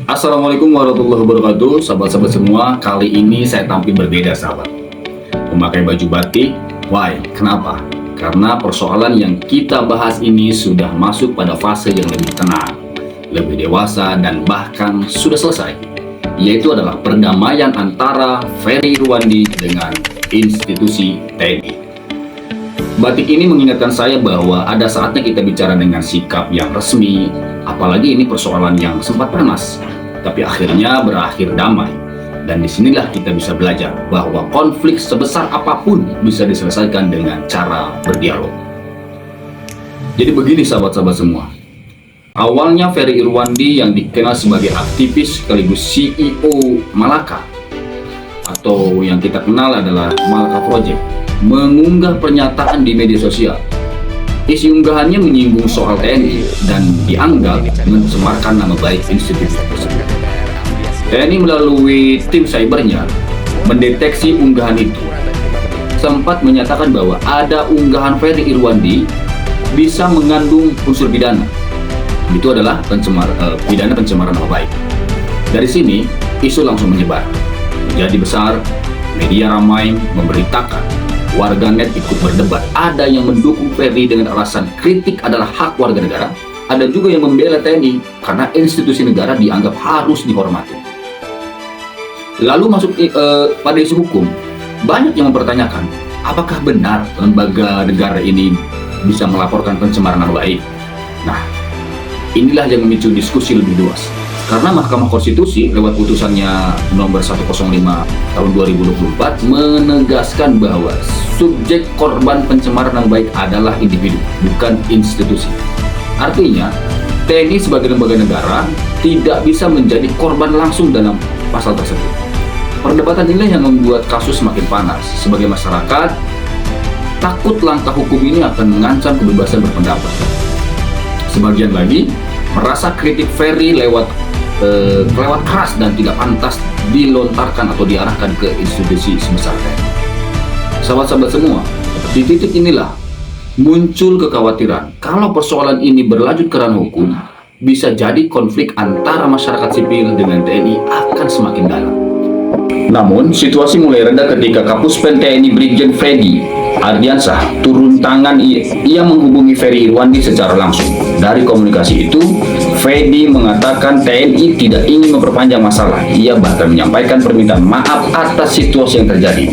Assalamualaikum warahmatullahi wabarakatuh, sahabat-sahabat semua. Kali ini saya tampil berbeda, sahabat. Memakai baju batik. Why? Kenapa? Karena persoalan yang kita bahas ini sudah masuk pada fase yang lebih tenang, lebih dewasa, dan bahkan sudah selesai. Yaitu adalah perdamaian antara Ferry Irwandi dengan institusi TNI. Batik ini mengingatkan saya bahwa ada saatnya kita bicara dengan sikap yang resmi, apalagi ini persoalan yang sempat panas, tapi akhirnya berakhir damai. Dan disinilah kita bisa belajar bahwa konflik sebesar apapun bisa diselesaikan dengan cara berdialog. Jadi begini sahabat-sahabat semua, awalnya Ferry Irwandi yang dikenal sebagai aktivis sekaligus CEO Malaka, atau yang kita kenal adalah Malaka Project, mengunggah pernyataan di media sosial. Isi unggahannya menyinggung soal TNI dan dianggap mencemarkan nama baik institusi tersebut. TNI melalui tim cybernya mendeteksi unggahan itu, sempat menyatakan bahwa ada unggahan Ferry Irwandi bisa mengandung unsur pidana. Itu adalah pidana pencemaran nama baik. Dari sini isu langsung menyebar, menjadi besar, media ramai memberitakan. Warganet ikut berdebat. Ada yang mendukung Ferry dengan alasan kritik adalah hak warga negara. Ada juga yang membela TNI karena institusi negara dianggap harus dihormati. Lalu masuk pada isu hukum. Banyak yang mempertanyakan, apakah benar lembaga negara ini bisa melaporkan pencemaran nama baik? Nah, inilah yang memicu diskusi lebih luas. Karena Mahkamah Konstitusi lewat putusannya nomor 105 tahun 2024 menegaskan bahwa subjek korban pencemaran nama baik adalah individu, bukan institusi. Artinya, TNI sebagai lembaga negara tidak bisa menjadi korban langsung dalam pasal tersebut. Perdebatan inilah yang membuat kasus semakin panas. Sebagai masyarakat, takut langkah hukum ini akan mengancam kebebasan berpendapat. Sebagian lagi merasa kritik Ferry lewat keras dan tidak pantas dilontarkan atau diarahkan ke institusi sebesar TNI. Sahabat-sahabat semua, di titik inilah muncul kekhawatiran kalau persoalan ini berlanjut ke ranah hukum, bisa jadi konflik antara masyarakat sipil dengan TNI akan semakin dalam. Namun, situasi mulai reda ketika Kapuspen TNI Brigjen Freddy Ardiansah turun tangan. Ia menghubungi Ferry Irwandi secara langsung. Dari komunikasi itu, Freddy mengatakan TNI tidak ingin memperpanjang masalah. Ia bahkan menyampaikan permintaan maaf atas situasi yang terjadi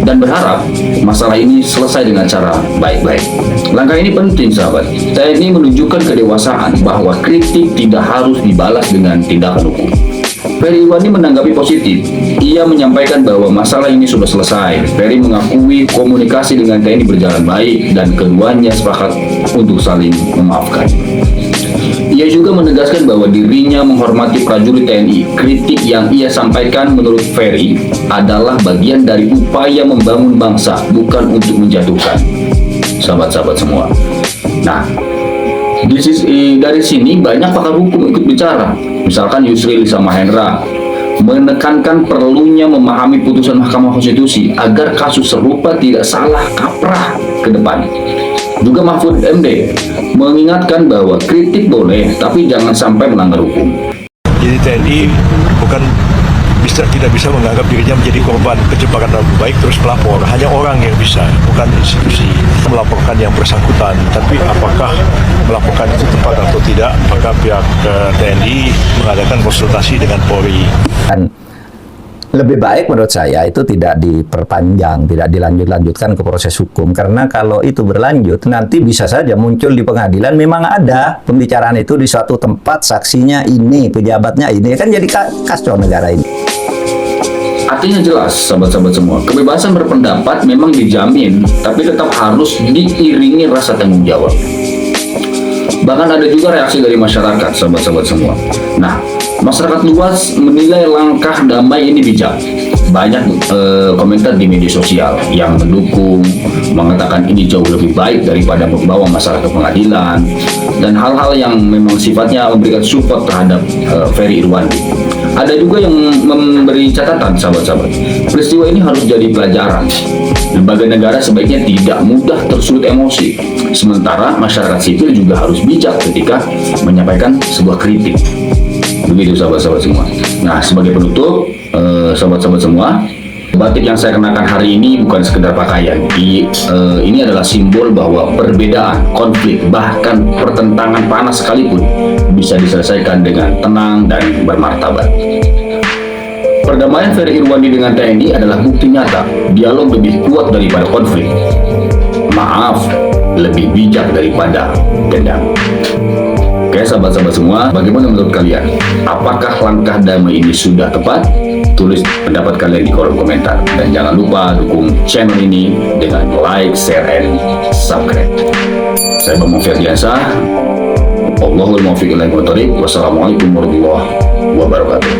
dan berharap masalah ini selesai dengan cara baik-baik. Langkah ini penting, sahabat. TNI menunjukkan kedewasaan bahwa kritik tidak harus dibalas dengan tindakan hukum. Ferry Irwandi menanggapi positif. Ia menyampaikan bahwa masalah ini sudah selesai. Ferry mengakui komunikasi dengan TNI berjalan baik dan keduanya sepakat untuk saling memaafkan. Ia juga menegaskan bahwa dirinya menghormati prajurit TNI. Kritik yang ia sampaikan menurut Ferry adalah bagian dari upaya membangun bangsa, bukan untuk menjatuhkan. Sahabat-sahabat semua. Nah, dari sini banyak pakar hukum ikut bicara. Misalkan Yusril Iza Mahendra menekankan perlunya memahami putusan Mahkamah Konstitusi agar kasus serupa tidak salah kaprah ke depan. Juga Mahfud MD mengingatkan bahwa kritik boleh, tapi jangan sampai melanggar hukum. Jadi TNI tidak bisa menganggap dirinya menjadi korban pencemaran nama baik terus melapor. Hanya orang yang bisa, bukan institusi melaporkan yang bersangkutan. Tapi apakah melaporkan itu tepat atau tidak, maka pihak TNI mengadakan konsultasi dengan Polri. Lebih baik menurut saya itu tidak diperpanjang, tidak dilanjutkan ke proses hukum, karena kalau itu berlanjut nanti bisa saja muncul di pengadilan memang ada pembicaraan itu di suatu tempat, saksinya ini, pejabatnya ini, kan jadi kacau negara ini. Artinya jelas, sahabat-sahabat semua, kebebasan berpendapat memang dijamin, tapi tetap harus diiringi rasa tanggung jawab. Bahkan ada juga reaksi dari masyarakat, sahabat-sahabat semua. Nah, masyarakat luas menilai langkah damai ini bijak. Banyak komentar di media sosial yang mendukung, mengatakan ini jauh lebih baik daripada membawa masalah ke pengadilan, dan hal-hal yang memang sifatnya memberikan support terhadap Ferry Irwandi. Ada juga yang memberi catatan, sahabat-sahabat. Peristiwa ini harus jadi pelajaran. Lembaga negara sebaiknya tidak mudah tersulut emosi. Sementara masyarakat sipil juga harus bijak ketika menyampaikan sebuah kritik. Begitu sahabat-sahabat semua. Nah, sebagai penutup, sahabat-sahabat semua, batik yang saya kenakan hari ini bukan sekedar pakaian. Ini adalah simbol bahwa perbedaan, konflik, bahkan pertentangan panas sekalipun bisa diselesaikan dengan tenang dan bermartabat. Perdamaian Ferry Irwandi dengan TNI adalah bukti nyata dialog lebih kuat daripada konflik. Maaf lebih bijak daripada dendam. Oke sahabat-sahabat semua, bagaimana menurut kalian? Apakah langkah damai ini sudah tepat? Tulis pendapat kalian di kolom komentar. Dan jangan lupa dukung channel ini dengan like, share, and subscribe. Saya Bambang Ferdiansyah. Wallahul muwaffiq ila aqwamit thoriq. Wassalamualaikum warahmatullahi wabarakatuh.